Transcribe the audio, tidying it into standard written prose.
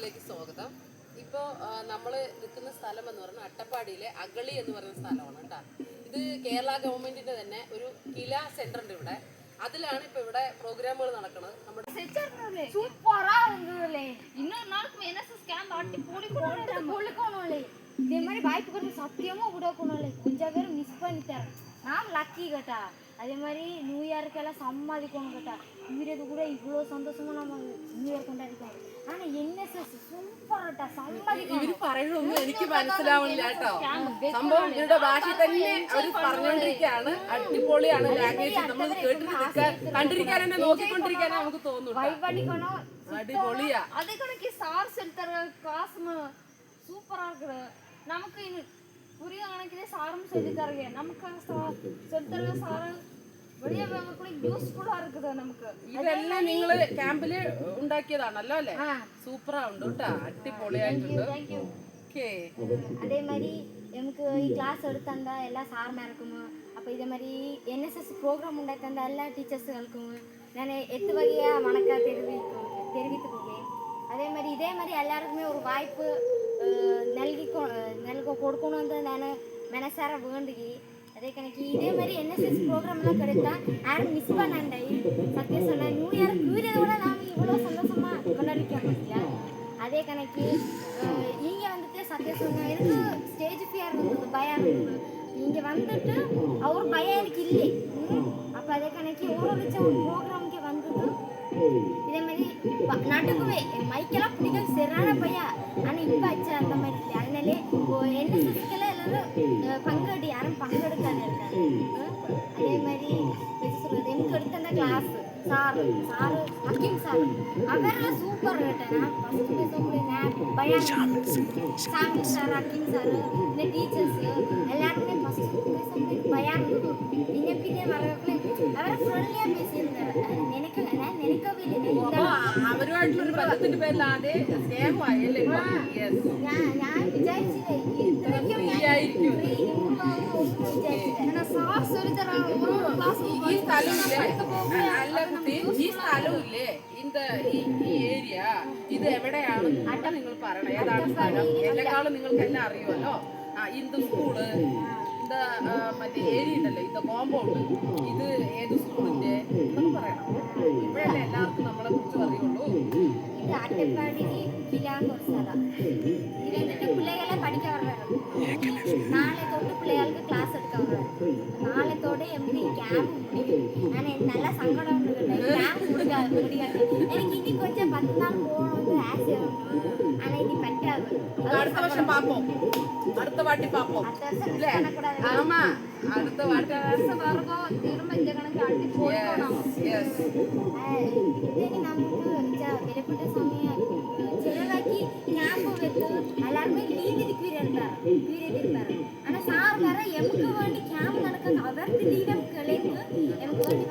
വീഡിയോയിലേക്ക് സ്വാഗതം. ഇപ്പോൾ നമ്മൾ നിൽക്കുന്ന സ്ഥലം എന്ന് പറഞ്ഞാൽ അട്ടപ്പാടിയിലെ അഗളി എന്ന് പറയുന്ന സ്ഥലമാണ് കേട്ടോ. ഇത് കേരള ഗവൺമെന്റിന്റെ തന്നെ ഒരു കില സെന്റർ ഉണ്ട് ഇവിടെ. അതിലാണ് ഇപ്പൊ ഇവിടെ പ്രോഗ്രാമുകൾ നടക്കുന്നത്. നമ്മുടെ இதே மாதிரி வாய்ப்பு கொடுத்து சத்தியமாக விடக்கணும்ல கொஞ்சம் பேர் மிஸ் பண்ணித்தரேன். நான் லக்கி கேட்டா அதே மாதிரி நியூ இயர்க்கெல்லாம் சம்பாதிக்கணும் கேட்டா இவரது கூட இவ்வளோ சந்தோஷமா நம்ம நியூ இயர் கொண்டாடிக்கோம். ஆனால் NSS സൂപ്പറാട്ടാ സമ്പാദിക്കണം. ഇവര് പറയുന്നൊന്നും എനിക്ക് മനസ്സിലാവില്ല കേട്ടോ. സംഭവം ഇവരുടെ ഭാഷ തന്നെ അവർ പറഞ്ഞുകൊണ്ടിരിക്കുകയാണ്. അടിപൊളിയാണ് ലാംഗ്വേജ്. നമ്മൾ കണ്ടിരിക്കാൻ തന്നെ നോക്കിക്കൊണ്ടിരിക്കാനേ നമുക്ക് തോന്നുന്നു. അടിപൊളിയാ. அதே கணக்கு சார் செலுத்துற கிளாஸ் சூப்பரா இருக்குது. நமக்கு புரிய கணக்கிலே சாரும் சொல்லி தருங்க. நமக்கு செலுத்துற சாரு വലിയ യൂസ്ഫുൾ ആർക്കുന്നത് നമുക്ക്. ഇതെല്ലാം നിങ്ങൾ ക്യാമ്പിൽ ഉണ്ടാക്കിയതാണല്ലോ അല്ലേ? സൂപ്പറാ ഉണ്ട് കേട്ടോ. അടിപൊളിയായിട്ടുണ്ട്. അതേ மாதிரி നമുക്ക് ഈ ക്ലാസ് എടുത്തണ്ട എല്ലാ സാർമാർക്കും അപ്പോൾ ഇതേ மாதிரி NSS ப்ரோக்ராம் ഉണ്ടാക്കുന്ന എല്ലാ ടീച്ചേഴ്സുകൾക്കും ഞാൻ എത്ത് വകയാ വണക്കം தெரிவித்துக்கொள்கிறேன். அதே மாதிரி இதே மாதிரி எல்லாருக்குமே ஒரு வாய்ப்பு கொடுக்கணும்னு நான் மனசார வேண்டுகி. அதே கணக்கு இதே மாதிரி NSS ப்ரோக்ராம்லாம் கிடைத்தா யாரும் மிஸ் பண்ணாண்டை. சத்தியம் சொன்னால் நியூ இயர் கூறியதோட நாம் இவ்வளோ சந்தோஷமாக கொண்டாடிக்க முடியல. அதே கணக்கு இங்கே வந்துட்டு சத்தியம் சொன்னால் எனக்கு ஸ்டேஜ் ஃபியர் இருந்தது, பயம் இருந்தது. இங்கே வந்துட்டு அவர் பயம் எனக்கு இல்லை. அப்போ அதே கணக்கு ஒரு ப்ரோக்ராமுக்கு வந்தது இதே மாதிரி நடுக்குவே மைக்கெல்லாம் பிடிக்க சரியான பையா. ஆனால் இப்போ ஆச்சு அந்த மாதிரி இல்லை. அதனாலே NSSக்கெல்லாம் எல்லாரும் பங்கெடுக்காது இருக்காங்க. அதே மாதிரி சொல்றது எனக்கு எடுத்த அந்த கிளாஸ் சாரு அக்கிம் சார் அவரெல்லாம் சூப்பர் கேட்டேன். நான் ஃபஸ்ட்டு பேசக்கூடிய பயம் சாமி சார் அக்கிம் சார் இந்த டீச்சர்ஸ் எல்லாருமே ஃபஸ்ட்டு பேசக்கூடிய பயம் இருந்தது. நீங்கள் பின்னே வரக்குள்ளே അവരെ ഫ്രണ്ട്ലിயாக പേശിയിരുന്നത് ഞാൻ നിനക്കവേ അവരുമായിട്ടുള്ളൊരു ബന്ധത്തിന്റെ പേരിലാതെ സ്നേഹമായല്ലേ? ഞാൻ വിചാരിച്ചില്ലേ ഇത്രയ്ക്കും ഈ സ്ഥലമില്ലേ ഈ ഏരിയ ഇത് എവിടെയാണ് നിങ്ങൾ പറയണേ? ഏതാണ് സ്ഥലം? എന്നെക്കാളും നിങ്ങൾക്ക് എല്ലാം അറിയുമല്ലോ. ഹിന്ദു സ്കൂള് இந்த മറ്റേ ഏരിയ ഉണ്ടല്ലോ, ഇത് കോമ്പൗണ്ട്, ഇത് ഏത് സ്കൂളിന്റെ എന്നൊക്കെ പറയണം. ഇപ്പോഴല്ലേ എല്ലാവർക്കും നമ്മളെ കുറിച്ച് അറിയുള്ളൂ. ഇത് അട്ടപ്പാടി കിലാങ്കൂർ സ്ഥലം. ഇത് എന്നിട്ട് പിള്ളേരെ പഠിക്കാൻ വരണം. നാളെ തൊട്ട് പിള്ളേർക്ക് ക്ലാസ് എടുക്കാൻ വരണം. നാളെത്തോടെ എമ്മി ക്യാമ്പ് முடியும். ഞാൻ നല്ല സങ്കടം ഉണ്ട് കേട്ടോ. ക്യാമ്പ് முடியாது. എനിക്ക് ഇനി കൊഞ്ചം 10 നാൾ പോകണമെന്ന് ആശയമുണ്ട്. ஆனால் ഇനി പറ്റാതെ അടുത്ത വർഷം പാപ്പോ, അടുത്ത വാട്ടി പാപ്പോ അല്ലേ? ஆமா, அடுத்த வாட்டி வருஷம் வர்றோம் திரும்ப இந்த கணக்கு அடி போடணும். எஸ் இதுக்கு நமக்கு விலப்பட்ட சமயம் ചെലവാക്കി ക്യാമ്പ് വെച്ച് എല്ലാവരും ലീവ് പീരിയഡ് ഇരുപ്പാറ്. ஆனால் சார் வர எமக்கு வேண்டி ക്യാമ്പ് നടക്കുന്ന അവർക്ക് ലീവ് കളയുന്നു എമക്ക് വേണ്ടി